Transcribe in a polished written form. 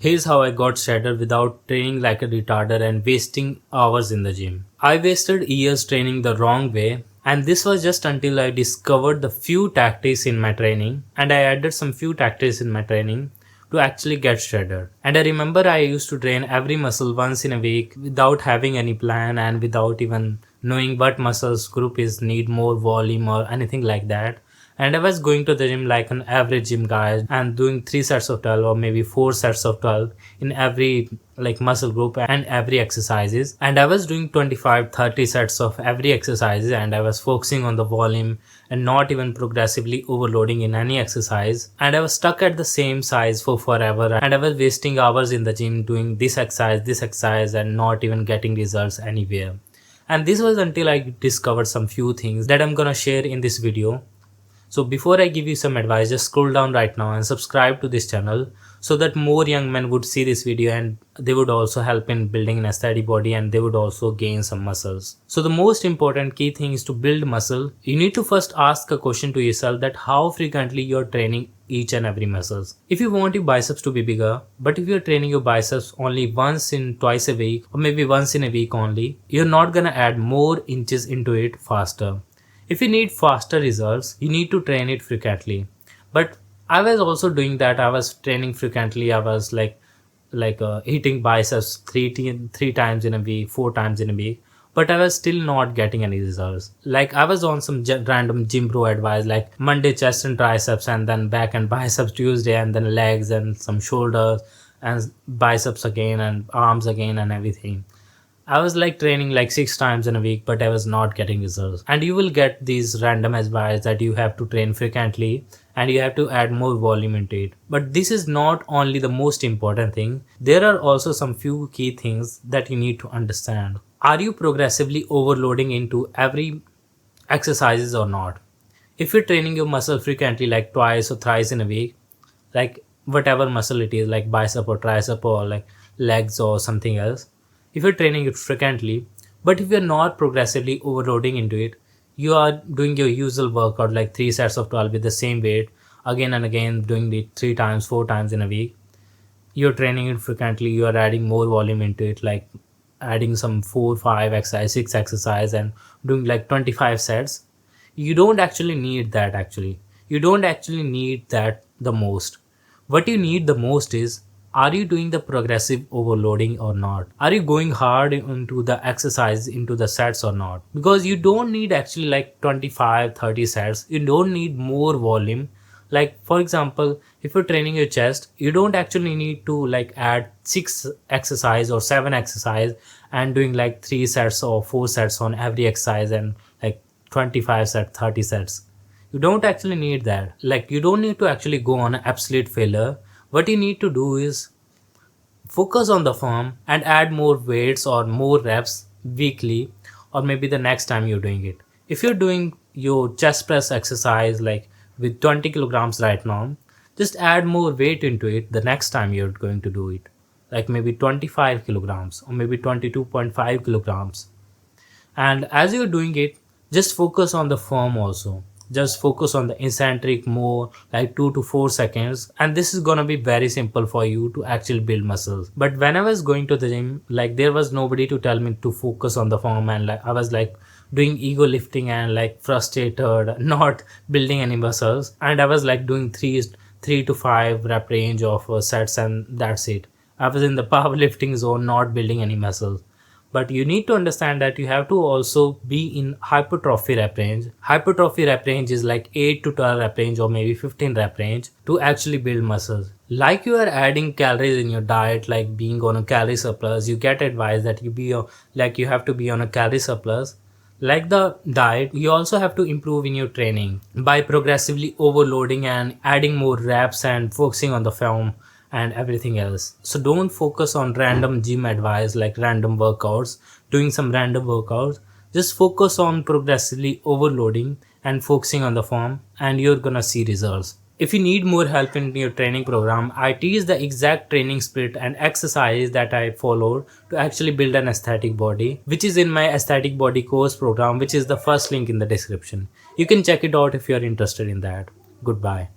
Here's how I got shredded without training like a retarder and wasting hours in the gym. I wasted years training the wrong way, and this was just until I discovered the few tactics in my training and I added some few tactics in my training to actually get shredded. And I remember I used to train every muscle once in a week without having any plan and without even knowing what muscles group is need more volume or anything like that. And I was going to the gym like an average gym guy and doing 3 sets of 12 or maybe 4 sets of 12 in every like muscle group and every exercises. And I was doing 25-30 sets of every exercises and I was focusing on the volume and not even progressively overloading in any exercise. And I was stuck at the same size for forever and I was wasting hours in the gym doing this exercise and not even getting results anywhere. And this was until I discovered some few things that I'm gonna share in this video. So before I give you some advice, just scroll down right now and subscribe to this channel so that more young men would see this video and they would also help in building an aesthetic body and they would also gain some muscles. So the most important key thing is to build muscle. You need to first ask a question to yourself that how frequently you're training each and every muscles. If you want your biceps to be bigger, but if you're training your biceps only once in twice a week or maybe once in a week only, you're not gonna add more inches into it faster. If you need faster results, you need to train it frequently. But I was also doing that. I was training frequently. I was hitting biceps three times in a week, 4 times in a week. But I was still not getting any results. Like I was on some random gym bro advice like Monday chest and triceps and then back and biceps Tuesday and then legs and some shoulders and biceps again and arms again and everything. I was like training like 6 times in a week, but I was not getting results. And you will get these random advice that you have to train frequently and you have to add more volume into it. But this is not only the most important thing. There are also some few key things that you need to understand. Are you progressively overloading into every exercises or not? If you're training your muscle frequently like twice or thrice in a week, like whatever muscle it is, like bicep or tricep or like legs or something else, if you're training it frequently, but if you're not progressively overloading into it, you are doing your usual workout like 3 sets of 12 with the same weight again and again, doing it 3 times, 4 times in a week. You're training it frequently, you are adding more volume into it, like adding some 4, 5 exercise, 6 exercise and doing like 25 sets. You don't actually need that actually. You don't actually need that the most. What you need the most is, are you doing the progressive overloading or not? Are you going hard into the exercise, into the sets or not? Because you don't need actually like 25-30 sets. You don't need more volume. Like for example, if you're training your chest, you don't actually need to like add 6 exercise or 7 exercise and doing like 3 sets or 4 sets on every exercise and like 25 sets, 30 sets. You don't actually need that. Like you don't need to actually go on an absolute failure. What you need to do is focus on the form and add more weights or more reps weekly or maybe the next time you're doing it. If you're doing your chest press exercise like with 20 kilograms right now, just add more weight into it the next time you're going to do it. Like maybe 25 kilograms or maybe 22.5 kilograms. And as you're doing it, just focus on the form also. Just focus on the eccentric more like 2 to 4 seconds and this is gonna be very simple for you to actually build muscles. But when I was going to the gym, like there was nobody to tell me to focus on the form and like I was like doing ego lifting and like frustrated, not building any muscles, and I was like doing 3 to 5 rep range of sets and that's it. I was in the powerlifting zone, not building any muscles. But you need to understand that you have to also be in hypertrophy rep range. Hypertrophy rep range is like 8 to 12 rep range or maybe 15 rep range to actually build muscles. Like you are adding calories in your diet, like being on a calorie surplus, you get advice that you have to be on a calorie surplus. Like the diet, you also have to improve in your training by progressively overloading and adding more reps and focusing on the form and everything else. So don't focus on random gym advice like random workouts, doing some random workouts. Just focus on progressively overloading and focusing on the form and you're gonna see results. If you need more help in your training program, I teach the exact training split and exercise that I followed to actually build an aesthetic body, which is in my aesthetic body course program, which is the first link in the description. You can check it out if you're interested in that. Goodbye.